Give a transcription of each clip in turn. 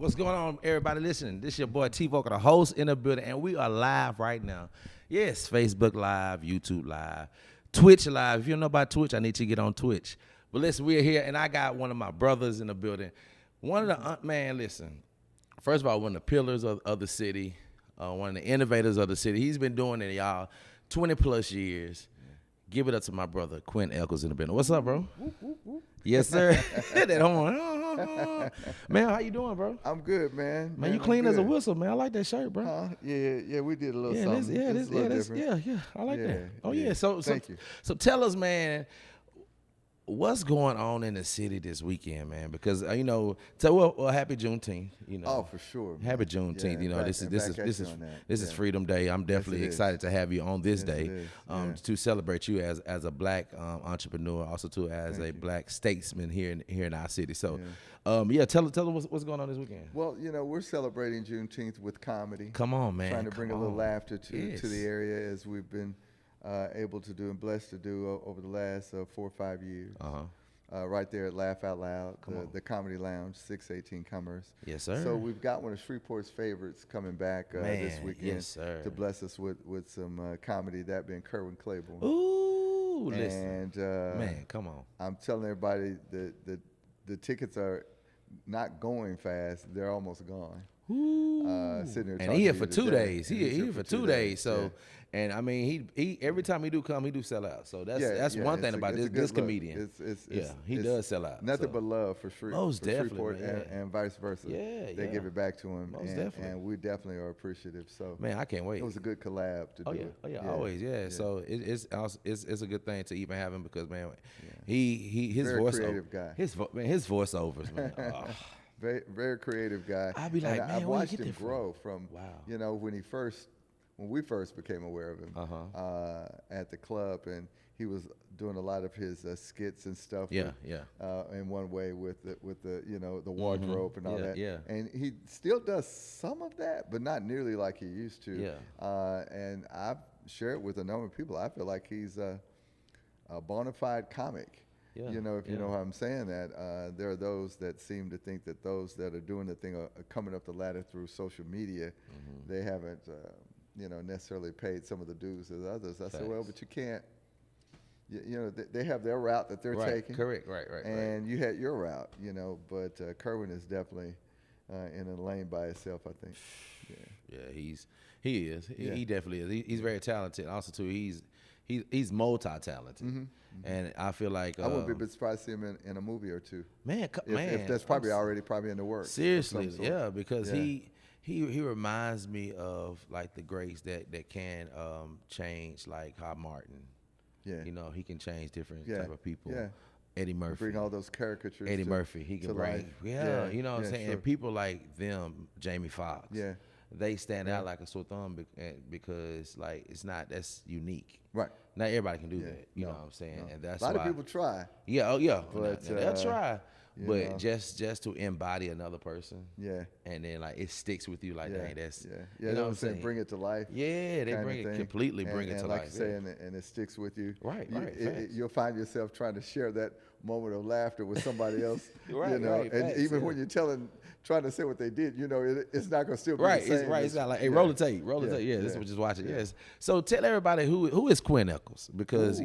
What's going on, everybody listening? This is your boy T-Vocal, the host in the building, and we are live right now. Yes, Facebook Live, YouTube Live, Twitch Live. If you don't know about Twitch, I need you to get on Twitch. But listen, we're here, and I got one of my brothers in the building. One of the, man, listen, first of all, one of the pillars of the city, one of the innovators of the city. He's been doing it, y'all, 20 plus years. Give it up to my brother, QUIN ECHOLLS in the building. What's up, bro? Whoop, whoop, whoop. Yes, sir. That horn. Man, how you doing, bro? I'm good, man. Man, you clean as a whistle, man. I like that shirt, bro. Yeah, we did a little something. Yeah, I like that. Oh, yeah. So Thank you. So tell us, man, what's going on in the city this weekend, man? Because well, happy Juneteenth. Oh, for sure. Man. Happy Juneteenth. This is Freedom Day. I'm definitely excited to have you on this day to celebrate you as a black entrepreneur, also too as a black statesman here in our city. So, tell us what's going on this weekend. Well, we're celebrating Juneteenth with comedy. Come on, man. Trying to bring a little laughter to the area, as we've been able to do and blessed to do over the last 4 or 5 years. Right there at Laugh Out Loud, the Comedy Lounge, 618 Commerce. Yes, sir. So we've got one of Shreveport's favorites coming back this weekend to bless us with some comedy, that being Kerwin Claiborne. Ooh, listen. And man, come on. I'm telling everybody the tickets are not going fast. They're almost gone. Sitting there and he here for 2 days. He here for 2 days. So, and I mean, he every time he do come, he do sell out. So that's one thing about this comedian. He does sell out. Nothing but love for Shreveport and vice versa. They give it back to him. Most definitely. And we definitely are appreciative. So, man, I can't wait. It was a good collab to do it. Oh yeah, always. Yeah. So it's a good thing to even have him because, man, his very voice creative guy. His voiceovers, man. Very, very creative guy. I'd be like, man, I've watched him grow from when we first became aware of him at the club, and he was doing a lot of his skits and stuff. In one way with the wardrobe and all that. And he still does some of that, but not nearly like he used to. And I've shared with a number of people. I feel like he's a bona fide comic. If you know how I'm saying that. There are those that seem to think that those that are doing the thing are coming up the ladder through social media. They haven't, necessarily paid some of the dues as others. I said, well, but you can't. They have their route that they're taking. Correct. Right. And you had your route, But Kerwin is definitely in a lane by himself, I think. He is. He definitely is. He's very talented. Also, too, he's multi-talented. And I feel like I wouldn't be surprised to see him in a movie or two. Man, if that's probably in the works. Seriously, because he reminds me of like the greats that can change, like Hot Martin. He can change different type of people. Eddie Murphy. Bring all those caricatures. Eddie Murphy, he can bring. You know what I'm saying? Sure. And people like them, Jamie Foxx. They stand out like a sore thumb because that's unique. Right. Not everybody can do that. You know what I'm saying? And that's a lot of people try. But they'll try. But just to embody another person. And then it sticks with you dang, that's you know what I'm saying? Bring it to life. Yeah, they bring it completely bring it to life. Like you say, and it sticks with you. Right. You'll find yourself trying to share that moment of laughter with somebody else. And even when you're trying to say what they did, it's not going to still be the same. It's not like, hey, roll the tape. Yeah, this is what just watching. Yes. So tell everybody who is QUIN ECHOLLS, because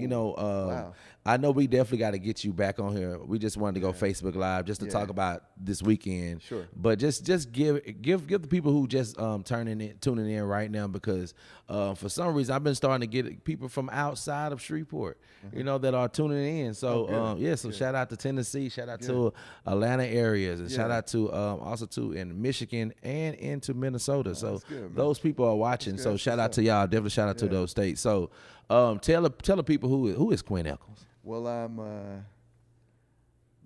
I know we definitely got to get you back on here. We just wanted to go Facebook Live just to talk about this weekend. Sure. But just give the people who just tuning in right now, because for some reason I've been starting to get people from outside of Shreveport, that are tuning in. So so shout out to Tennessee, shout out to Atlanta areas, and shout out to also to in Michigan and into Minnesota. So those people are watching. So shout out to y'all. Definitely shout out to those states. So tell the people who is QUIN ECHOLLS. Well, I'm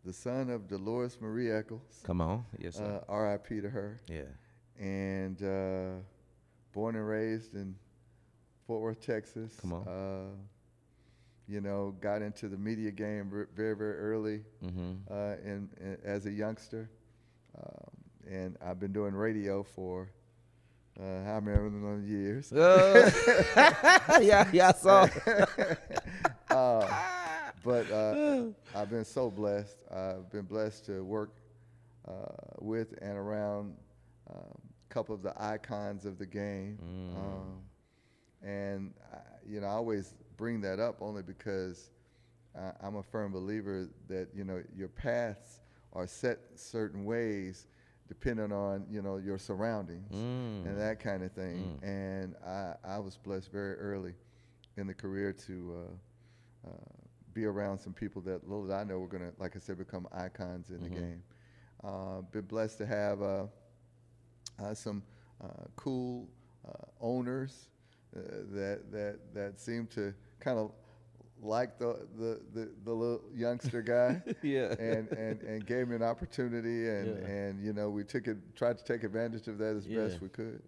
the son of Dolores Marie ECHOLLS. Come on. Yes, sir. R.I.P. to her. Yeah. And born and raised in Fort Worth, Texas. Come on. Got into the media game very, very early as a youngster. And I've been doing radio for how many years? Yeah, I saw. But I've been so blessed. I've been blessed to work with and around a couple of the icons of the game. And I always bring that up only because I'm a firm believer that your paths are set certain ways depending on your surroundings and that kind of thing. And I was blessed very early in the career to be around some people that little did I know were going to, like I said, become icons in the game. Been blessed to have some cool owners that seem to kind of like the little youngster guy, and gave me an opportunity, and we tried to take advantage of that as best we could.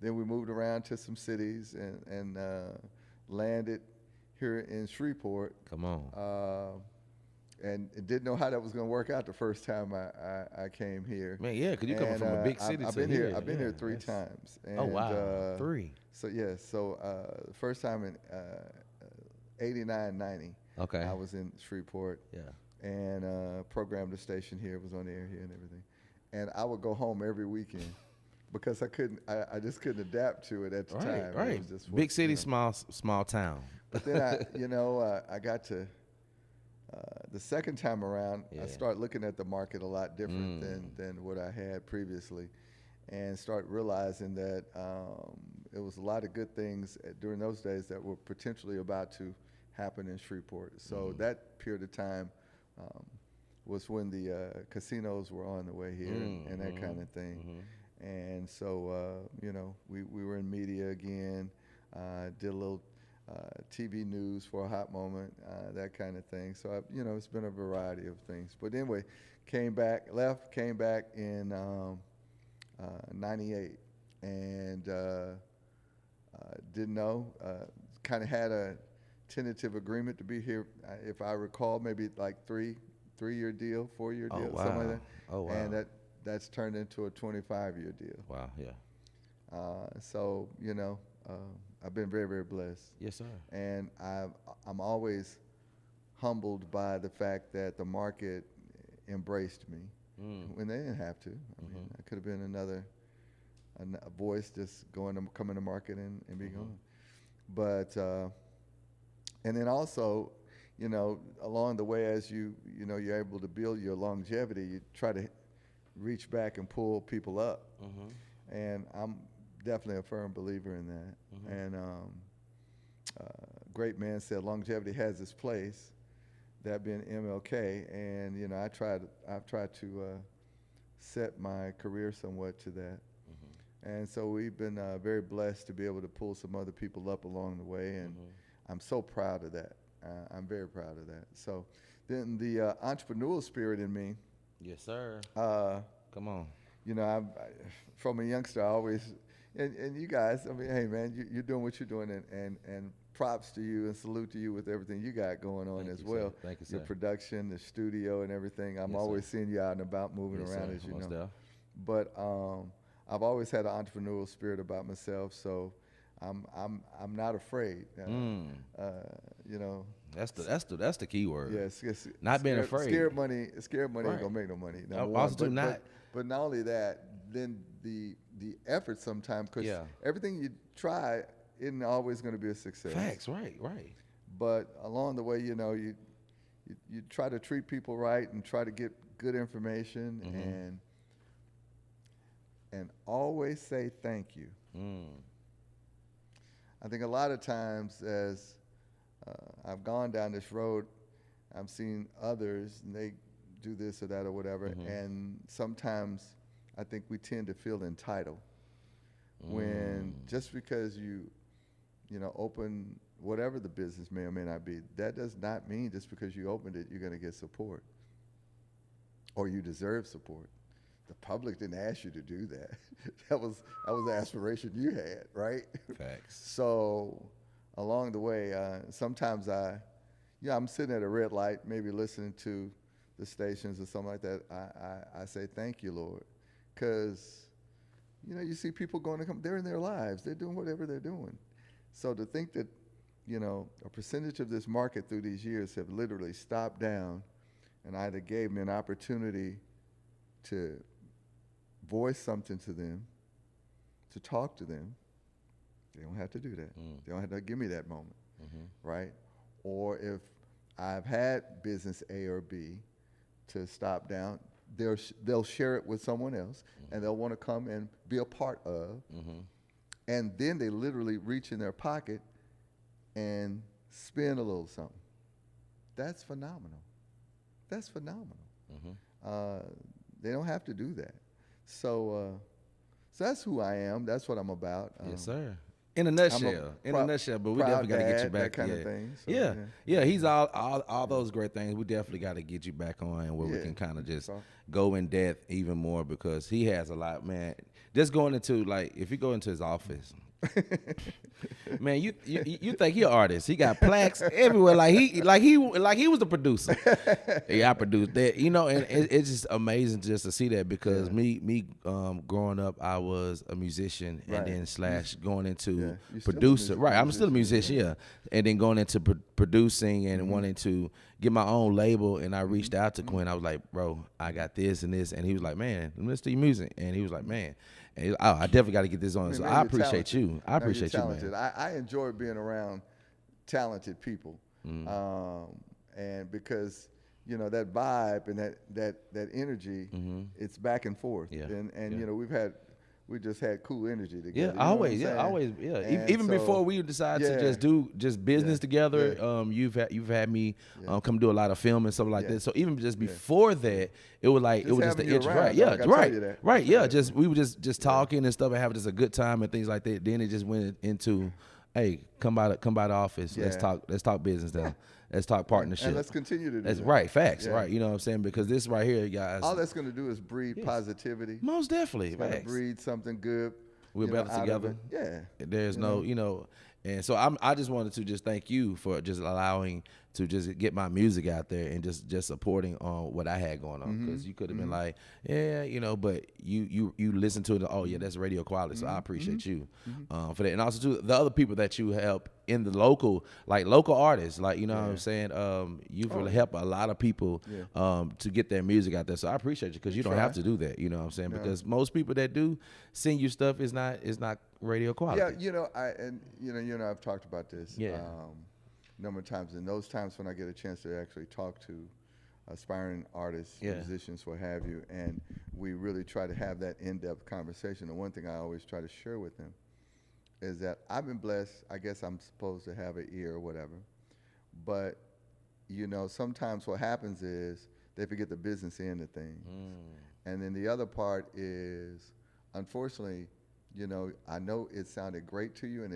Then we moved around to some cities and landed here in Shreveport. Come on. And didn't know how that was going to work out the first time I came here. Man, yeah, because you come from a big city. I've been here. I've been here 3 times. And, oh wow, 3. So the first time in 89, 90. Okay. I was in Shreveport. Yeah. And programmed the station here. Was on the air here and everything. And I would go home every weekend because I just couldn't adapt to it at the time. Right. It was just big city, small town. But then I got to. The second time around, I started looking at the market a lot different than what I had previously, and start realizing that it was a lot of good things during those days that were potentially about to happen in Shreveport. So that period of time was when the casinos were on the way here and that kind of thing. And so, we were in media again, did a little TV news for a hot moment, that kind of thing. So, it's been a variety of things. But anyway, came back in 98 and didn't know, kind of had a tentative agreement to be here, if I recall, maybe like 3-year deal, 4-year deal, something like that. Oh, wow. And that's turned into a 25-year deal. Wow, yeah. So, I've been very, very blessed. Yes, sir. And I'm always humbled by the fact that the market embraced me when they didn't have to. I mean, I could have been a voice just coming to market and be gone. But and then also, along the way, as you're able to build your longevity, you try to reach back and pull people up. And I'm definitely a firm believer in that. And great man said longevity has its place, that being MLK. And I've tried to set my career somewhat to that. And so we've been very blessed to be able to pull some other people up along the way, and I'm so proud of that. I'm very proud of that. So then the entrepreneurial spirit in me. Yes, sir. Come on. From a youngster, I always, and you guys, I mean, hey, man, you're doing what you're doing, and props to you and salute to you with everything you got going on as well. Thank you, sir. Your production, the studio, and everything. I'm always seeing you out and about moving around, as you know. But I've always had an entrepreneurial spirit about myself, so I'm not afraid. That's the key word. Yes, not being afraid. Scared money ain't gonna make no money. But not only that, then the effort sometimes, because everything you try isn't always going to be a success. Facts, right. But along the way, you try to treat people right and try to get good information and always say thank you. I think a lot of times as I've gone down this road, I've seen others and they do this or that or whatever, and sometimes I think we tend to feel entitled when just because you open whatever the business may or may not be, that does not mean just because you opened it you're going to get support or you deserve support. The public didn't ask you to do that. that was the aspiration you had, right? Facts. So along the way, sometimes I'm sitting at a red light, maybe listening to the stations or something like that. I say, thank you, Lord. Because, you see people they're in their lives. They're doing whatever they're doing. So to think that, a percentage of this market through these years have literally stopped down and either gave me an opportunity to voice something to them, to talk to them, they don't have to do that. They don't have to give me that moment, right? Or if I've had business A or B to stop down, they'll share it with someone else, and they'll want to come and be a part of. And then they literally reach in their pocket and spend a little something. That's phenomenal. That's phenomenal. They don't have to do that. So that's who I am. That's what I'm about. Yes, sir. In a nutshell, but we definitely got to get you back. That kind of thing. So, yeah. He's all those great things. We definitely got to get you back on where we can kind of just go in depth even more, because he has a lot, man. Just going into, like, if you go into his office, man, you think he an artist? He got plaques everywhere, like he was the producer. I produced that, and it's just amazing just to see that, because me growing up, I was a musician, and then / going into producer. Right, I'm still a musician, and then going into producing and wanting to get my own label. And I reached out to Quinn. I was like, bro, I got this and this, and he was like, man, listen to your music, and he was like, man. I definitely got to get this on. So I appreciate you. I appreciate you, man. I enjoy being around talented people, and because that vibe and that energy, it's back and forth. And we just had cool energy together. Always. Even before we decided to just do business together, you've had me come do a lot of film and stuff like that. So even just before that, it was like it was just the intro, right? Just we were just talking and stuff and having just a good time and things like that. Then it just went into, hey, come by the office. Let's talk business now. Let's talk partnership. And let's continue to do that's that. Right, facts, right. You know what I'm saying? Because this right here, guys. All that's going to do is breed positivity. Most definitely. It's going to breed something good. We're better together. Yeah. There's and so I just wanted to just thank you for just allowing to just get my music out there and just supporting on what I had going on, because you could have been like, but you listen to it. Oh yeah, that's radio quality. So I appreciate you for that, and also to the other people that you help in the local artists, like what I'm saying. You've really helped a lot of people to get their music out there. So I appreciate you, because you don't have to do that. You know what I'm saying? Because most people that do send you stuff is not radio quality. Yeah, I've talked about this. Number of times, and those times when I get a chance to actually talk to aspiring artists, musicians, what have you, and we really try to have that in-depth conversation. The one thing I always try to share with them is that I've been blessed. I guess I'm supposed to have an ear or whatever, but sometimes what happens is they forget the business end of things, and then the other part is, unfortunately, I know it sounded great to you, and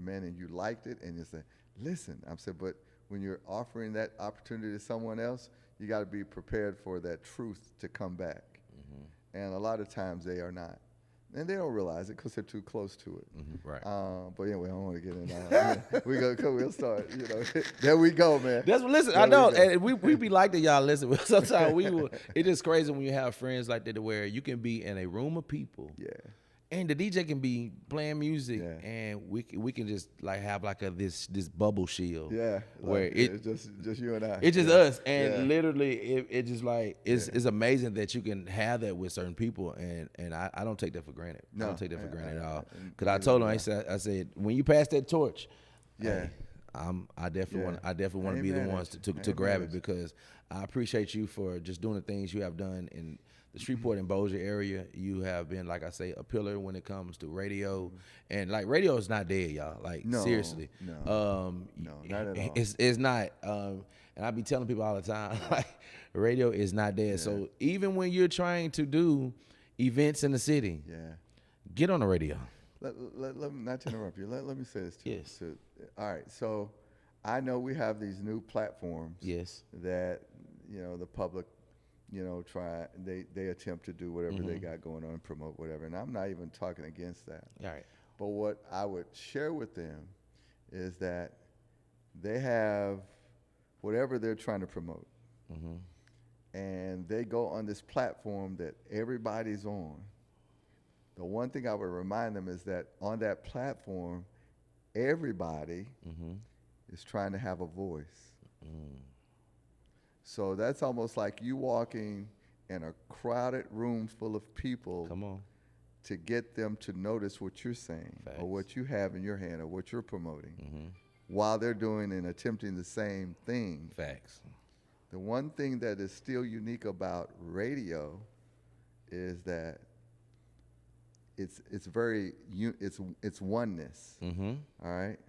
and you liked it, and you say, listen, I said, but when you're offering that opportunity to someone else, you got to be prepared for that truth to come back. And a lot of times they are not. And they don't realize it because they're too close to it. Right. But anyway, I don't want to get into that. We'll start. There we go, man. Listen, I know, and we be like that, y'all. Listen, sometimes it's just crazy when you have friends like that, where you can be in a room of people. Yeah. And the DJ can be playing music, and we can just have this bubble shield. Yeah, where it's just you and I. It's just us, and literally it just it's amazing that you can have that with certain people, and I don't take that for granted. No, I don't take that for granted at all. Because I told him, I said when you pass that torch, I definitely want to be the ones to grab it, because I appreciate you for just doing the things you have done in the Shreveport and Bossier area. You have been, like I say, a pillar when it comes to radio, and radio is not dead, y'all. Seriously, no, not at all. It's not. And I be telling people all the time, radio is not dead. So even when you're trying to do events in the city, get on the radio. Let me not to interrupt you. Let me say this too. Yes. All right. So I know we have these new platforms. Yes. That the public, they attempt to do whatever they got going on and promote whatever. And I'm not even talking against that. All right. But what I would share with them is that they have whatever they're trying to promote. And they go on this platform that everybody's on. The one thing I would remind them is that on that platform, everybody is trying to have a voice. So that's almost like you walking in a crowded room full of people. Come on. To get them to notice what you're saying. Facts. Or what you have in your hand or what you're promoting while they're doing and attempting the same thing. Facts. The one thing that is still unique about radio is that it's oneness. All right.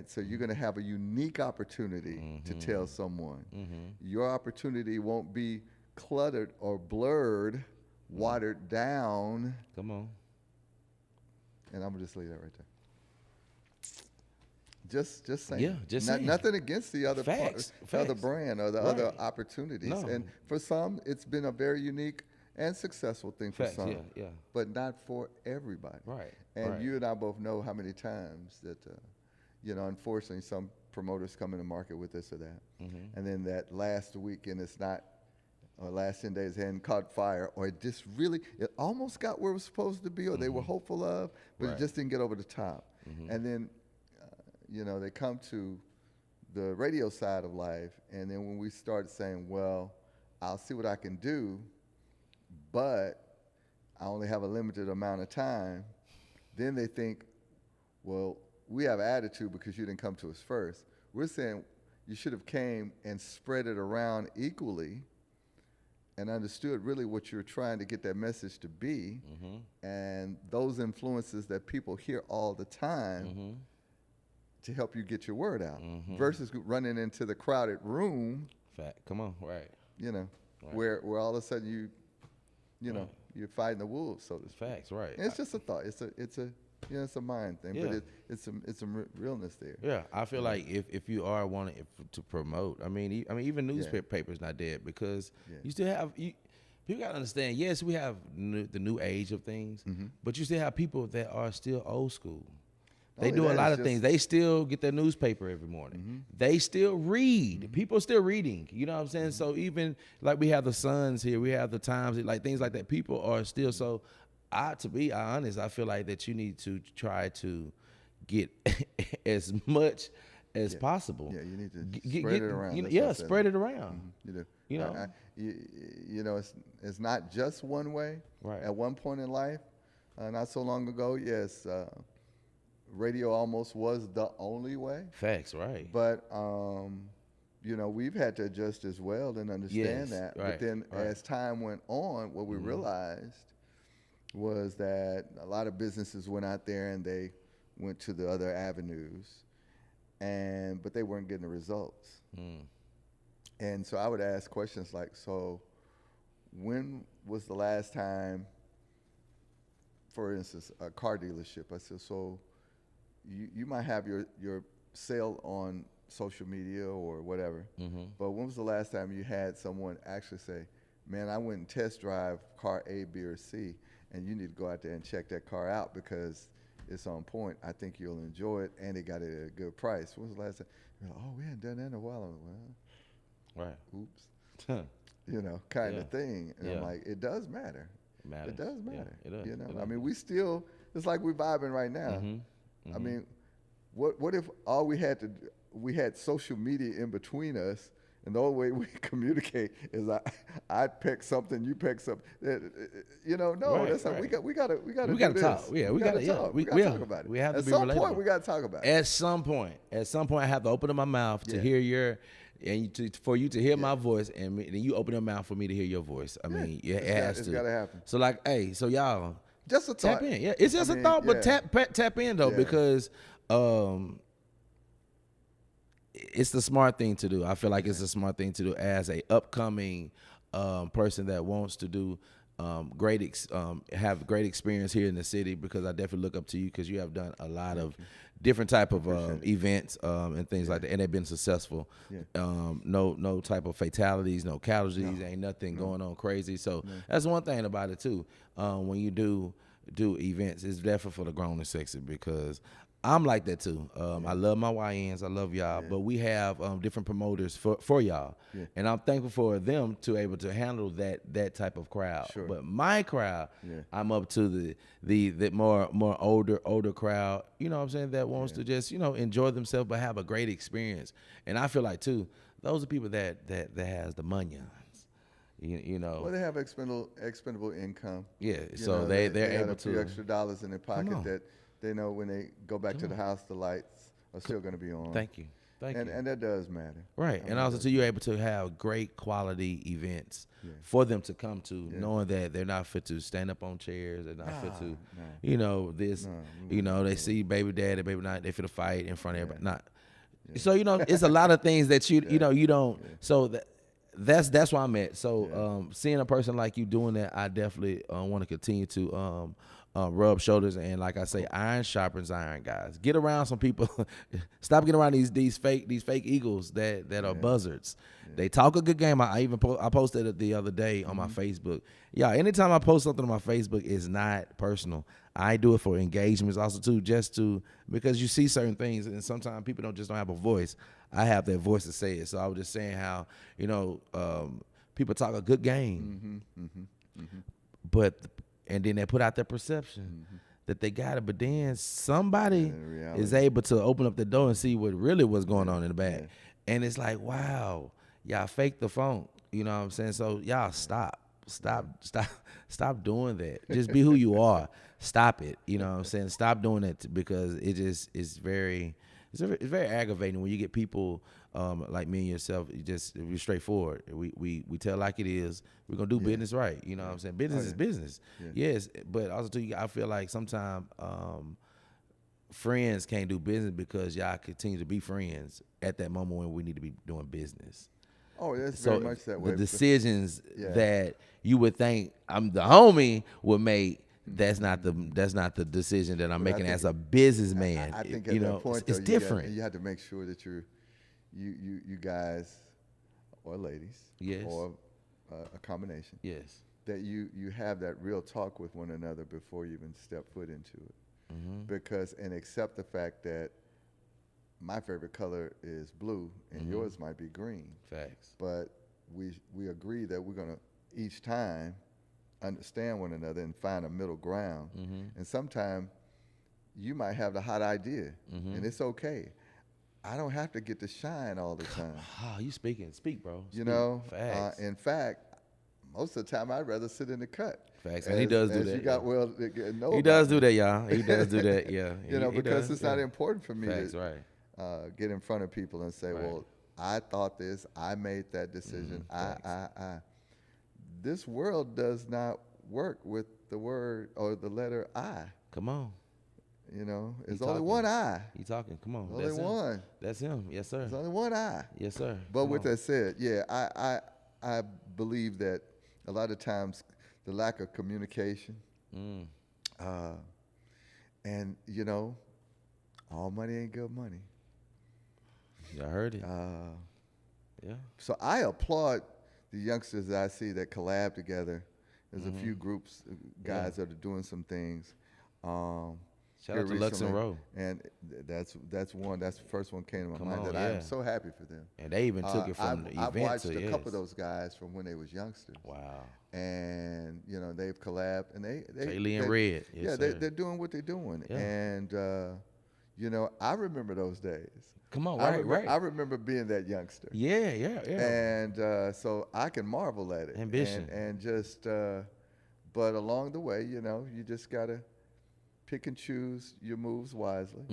So you're going to have a unique opportunity to tell someone. Your opportunity won't be cluttered or blurred, watered down. Come on. And I'm gonna just leave that right there. Just saying. Yeah, just saying. Nothing against the other Facts. other brand or the other opportunities. No. And for some, it's been a very unique and successful thing for some. Yeah. But not for everybody. Right. And you and I both know how many times that, unfortunately, some promoters come in the market with this or that, and then that last week and it's not. Or last 10 days hadn't caught fire, or it almost got where it was supposed to be, or they were hopeful of, but it just didn't get over the top. And then, they come to the radio side of life, and then when we start saying, well, I'll see what I can do, but I only have a limited amount of time, then they think, well, we have attitude because you didn't come to us first. We're saying you should have came and spread it around equally and understood really what you're trying to get that message to be, and those influences that people hear all the time to help you get your word out, versus running into the crowded room. Come on, right. Where all of a sudden you're fighting the wolves, so to speak. Facts, right. And it's just a thought. It's a mind thing, but it's some realness there. Yeah, I feel like if you are wanting to promote, I mean, even newspapers not dead because you still have people gotta understand. Yes, we have the new age of things, but you still have people that are still old school. They do a lot of things. They still get their newspaper every morning. They still read. People are still reading. You know what I'm saying? So even like we have the Suns here, we have the Times, like things like that. People are still so. To be honest, I feel like that you need to try to get as much as possible. Yeah, you need to spread it around. Spread it around. You do. It's not just one way. Right. At one point in life, not so long ago, yes, radio almost was the only way. Facts, right. But we've had to adjust as well and understand that. Right, but then as time went on, what we realized was that a lot of businesses went out there and they went to the other avenues, but they weren't getting the results. And so I would ask questions like, so when was the last time, for instance, a car dealership? I said, so you might have your sale on social media or whatever, but when was the last time you had someone actually say, man, I went and test drive car A, B, or C, and you need to go out there and check that car out because it's on point. I think you'll enjoy it, and they got it at a good price. When was the last time? You're like, we hadn't done that in a while. I'm like, well, oops. Kind of thing. And I'm like, it does matter. It does matter. Yeah, it does. I mean, we still, it's like we're vibing right now. I mean, what if all we had social media in between us, and the only way we communicate is I pick something, you pick something. That's like we gotta talk. Yeah, we gotta talk. We gotta talk about it. We have to be relatable. At some point, we gotta talk about it. At some point, I have to open up my mouth to hear for you to hear my voice, and then you open your mouth for me to hear your voice. I mean, it has to. It's gotta happen. So so y'all just a thought. Tap in. Yeah, it's just a thought, but tap in though because. It's the smart thing to do. I feel like it's a smart thing to do as a upcoming person that wants to do have great experience here in the city, because I definitely look up to you because you have done a lot of different type of events and things like that, and they've been successful. No type of fatalities, no casualties, ain't nothing going on crazy. So that's one thing about it too. When you do events, it's definitely for the grown and sexy, because I'm like that too. I love my YNs. I love y'all, but we have different promoters for y'all, and I'm thankful for them to able to handle that type of crowd. Sure. But my crowd, I'm up to the more older crowd. You know what I'm saying? That wants to just enjoy themselves but have a great experience. And I feel like too, those are people that has the munions. You know. Well, they have expendable income. Yeah, You so know, they're they able got a few to extra dollars in their pocket that they know when they go back to the house, the lights are still going to be on. Thank you. And that does matter. Right, and also too, you're able to have great quality events for them to come to, knowing that they're not fit to stand up on chairs, they're not fit to, you know, this, you know, they see baby daddy, baby not, they fit to fight in front of everybody, not. So you know, it's a lot of things that you know you don't. So that's why I'm at. So seeing a person like you doing that, I definitely want to continue to rub shoulders, and like I say, iron sharpens iron, guys. Get around some people. Stop getting around these fake eagles that are buzzards. They talk a good game. I posted it the other day on my Facebook. Yeah, anytime I post something on my Facebook, it's not personal. I do it for engagements, also too, just to, because you see certain things, and sometimes people don't have a voice. I have that voice to say it. So I was just saying how, you know, people talk a good game, but and then they put out their perception that they got it, but then somebody is able to open up the door and see what really was going on in the back, and it's like, wow, y'all fake the funk, you know what I'm saying? So y'all stop doing that. Just be who you are. Stop it, you know what I'm saying? Stop doing it, because it just is very. It's very aggravating when you get people like me and yourself. We're straightforward. We tell like it is. We're gonna do business right. You know what I'm saying? Business is business. Yes, but also too, I feel like sometimes friends can't do business because y'all continue to be friends at that moment when we need to be doing business. Oh, that's very much that way. The decisions that you would think I'm the homie would make. That's not the decision that I'm making as a businessman. I think at that point, it's different. You have to make sure that you guys or ladies, or a combination, that you have that real talk with one another before you even step foot into it, because and accept the fact that my favorite color is blue and yours might be green. Facts. But we agree that we're gonna each time understand one another and find a middle ground. And sometimes you might have the hot idea, and it's okay. I don't have to get to shine all the time. Oh, you speak, bro. You know, facts. In fact, most of the time I'd rather sit in the cut. Facts, and he does do that. You got he does do that, y'all. He does do that, yeah. You know, because it's not important for me to get in front of people and say, well, I thought this, I made that decision, I. This world does not work with the word or the letter I. Come on. You know, there's only one I. You talking? Come on. Only one. That's him. Yes, sir. There's only one I. Yes, sir. But with that said, I believe that a lot of times the lack of communication, and you know, all money ain't good money. I heard it. So I applaud the youngsters that I see that collab together. There's a few groups, guys that are doing some things. Shout out to Lux and Row. And that's one. That's the first one came to my mind. I'm so happy for them. And they even took it from the event. I've watched a couple of those guys from when they was youngsters. Wow. And you know they've collabed, and they Kaylee and Red. Yes, they're doing what they're doing. Yeah. And you know, I remember those days. Come on, right. I remember being that youngster. Yeah. And so I can marvel at it. Ambition. And just, but along the way, you know, you just got to pick and choose your moves wisely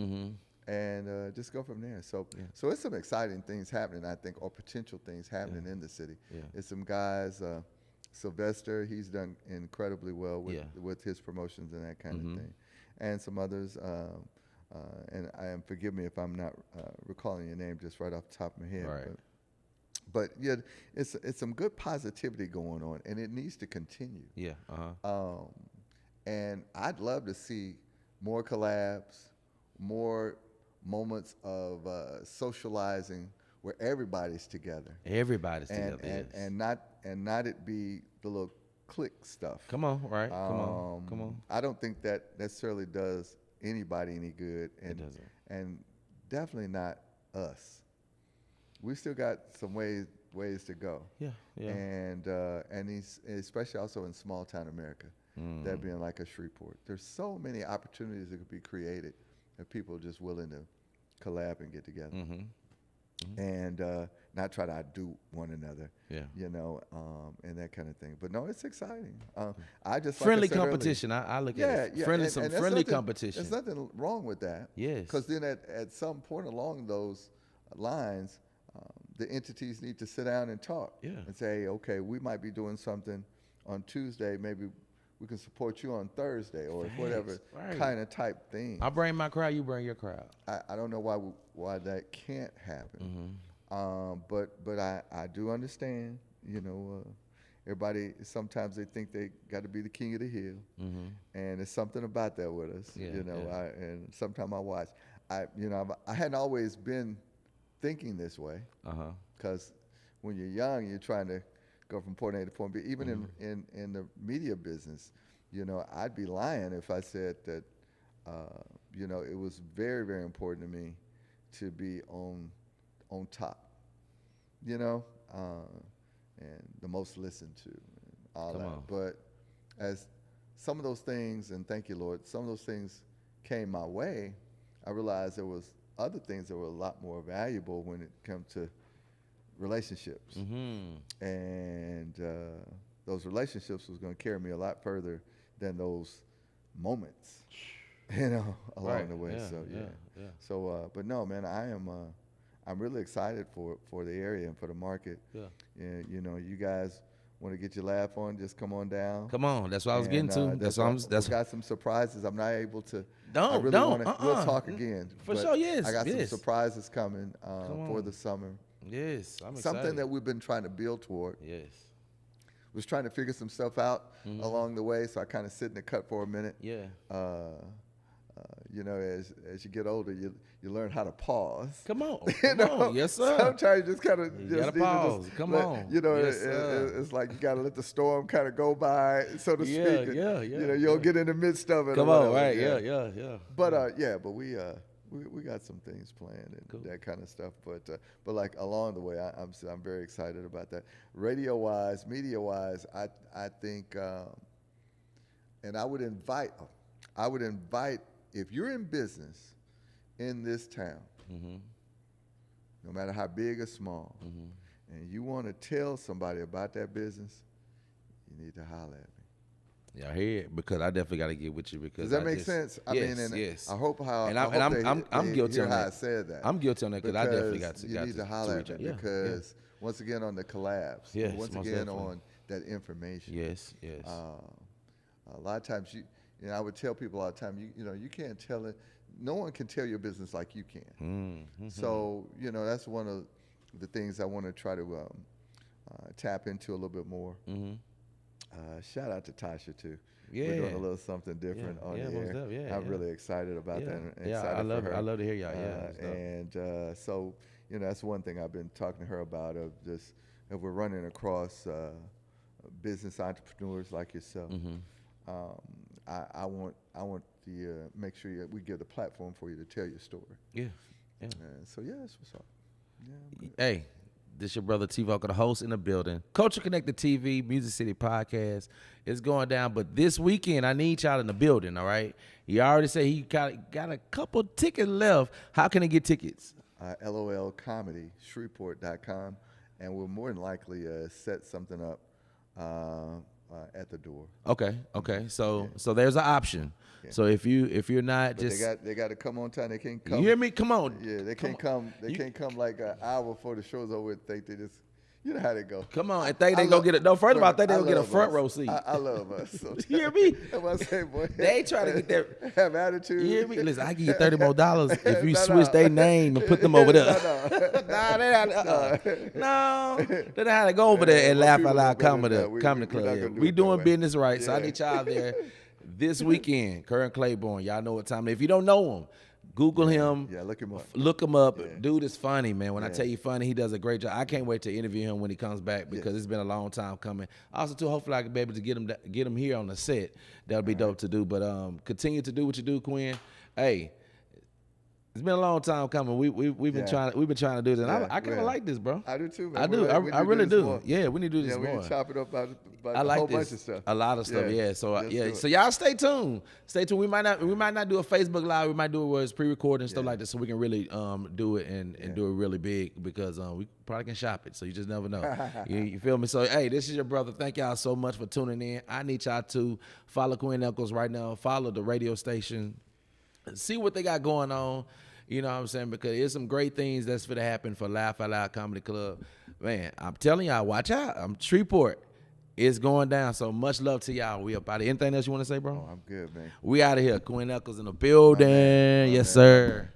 and just go from there. So it's some exciting things happening, I think, or potential things happening in the city. Yeah. It's some guys, Sylvester, he's done incredibly well with his promotions and that kind of thing. And some others, and forgive me if I'm not recalling your name just right off the top of my head. Right. But yeah, it's some good positivity going on, and it needs to continue. Yeah. And I'd love to see more collabs, more moments of socializing where everybody's together. Everybody's together. And not it be the little clique stuff. Come on, right? Come on. I don't think that necessarily does anybody any good, and it doesn't. And definitely not us. We still got some ways to go. Yeah. And especially also in small town America, that being like a Shreveport. There's so many opportunities that could be created if people are just willing to collab and get together. and not try to outdo one another. Yeah. You know, and that kind of thing. But no, it's exciting. I just friendly like I said competition. Earlier, I look at it. Friendly, some friendly competition. There's nothing wrong with that. Yes. Because then at some point along those lines, the entities need to sit down and talk. Yeah. And say, okay, we might be doing something on Tuesday. Maybe we can support you on Thursday or whatever kind of type thing. I bring my crowd, you bring your crowd. I don't know why that can't happen. But I do understand, you know, everybody, sometimes they think they got to be the king of the hill. And there's something about that with us, you know, and sometimes I watch. I hadn't always been thinking this way because when you're young, you're trying to go from point A to point B. Even in the media business, you know, I'd be lying if I said that, you know, it was very, very important to me to be on top, you know, and the most listened to, and all that. But as some of those things, and thank you, Lord, some of those things came my way, I realized there was other things that were a lot more valuable when it comes to relationships. And those relationships was going to carry me a lot further than those moments, you know, along the way. So, but no, man, I'm really excited for the area and for the market. And, you know, you guys want to get your laugh on, just come on down. Come on, that's what I was getting to. That's got some surprises. I'm not able to. Don't. We'll talk again. For sure, yes. I got some surprises coming for the summer. Yes, I'm excited. Something that we've been trying to build toward. Yes. Was trying to figure some stuff out along the way, so I kind of sit in the cut for a minute. Yeah. You know, as you get older, you learn how to pause. Come on. You know? Yes, sir. Sometimes you just kind of just gotta pause. Come on. You know, yes, it's like you got to let the storm kind of go by, so to speak. Yeah. You know, you don't get in the midst of it. Come on, right? Yeah. But but we got some things planned and that kind of stuff. But like along the way, I'm very excited about that. Radio wise, media wise, I think, and I would invite if you're in business in this town, no matter how big or small, and you want to tell somebody about that business, you need to holler at me. Yeah, I hear it, because I definitely got to get with you. Because does that make sense? I mean, I hope I'm guilty on that. I said that. I'm guilty on that because I definitely got to. You need to holler at me because once again on the collabs, once again on that information. Yes. A lot of times I would tell people all the time, you can't tell it. No one can tell your business like you can. So, that's one of the things I want to try to tap into a little bit more. Shout out to Tasha too. Yeah. We're doing a little something different on the air. I'm really excited about that. And excited I love for her. I love to hear y'all. So, that's one thing I've been talking to her about, of just if we're running across business entrepreneurs like yourself. I want to make sure that we give the platform for you to tell your story. Yeah. So that's what's up. Hey, this your brother T Vocal, the host in the building. Culture Connected TV, Music City Podcast is going down, but this weekend I need y'all in the building. All right. He already said he got a couple tickets left. How can they get tickets? LOL Comedy, Shreveport.com, and we'll more than likely set something up at the door. Okay. So there's an option. Yeah. So if you're not, but just they got to come on time. They can't come. You hear me? Come on. Yeah, they can't come. They can't come like an hour before the show's over and think they just. You know how they go. Come on, and think they gonna get it. No, first of all, I think they gonna get a front row seat. I love us. You hear me? That's what I say, boy. They try to get their have attitude. You hear me? Listen, I give you $30 more if you switch their name and put them over there. No, they know how to go over there and laugh out loud. Comedy club. We doing business right, so I need y'all there this weekend. Kerwin Claiborne, y'all know what time. If you don't know him, Google him. Yeah, look him up. Look him up. Yeah. Dude is funny, man. When I tell you funny, he does a great job. I can't wait to interview him when he comes back because it's been a long time coming. Also, too, hopefully I can be able to get him here on the set. That'll be dope to do. But continue to do what you do, Quinn. Hey, It's been a long time coming. We've been trying to do this. And I kind of like this, bro. I do too, man. I do. I really do. More. Yeah, we need to do this more. We need to chop it up about I like a whole this. bunch of stuff. A lot of stuff. Yeah. So y'all stay tuned. Stay tuned. We might not do a Facebook Live. We might do it where it's pre-recorded and stuff like this, so we can really do it and do it really big, because we probably can shop it. So you just never know. you feel me? So hey, this is your brother. Thank y'all so much for tuning in. I need y'all to follow Quinn Echols right now. Follow the radio station. See what they got going on. You know what I'm saying? Because there's some great things that's going to happen for Laugh Out Loud Comedy Club. Man, I'm telling y'all, watch out. Shreveport is going down. So much love to y'all. We up out of here. Anything else you want to say, bro? Oh, I'm good, man. We out of here. Quinn Echols in the building. Yes, sir.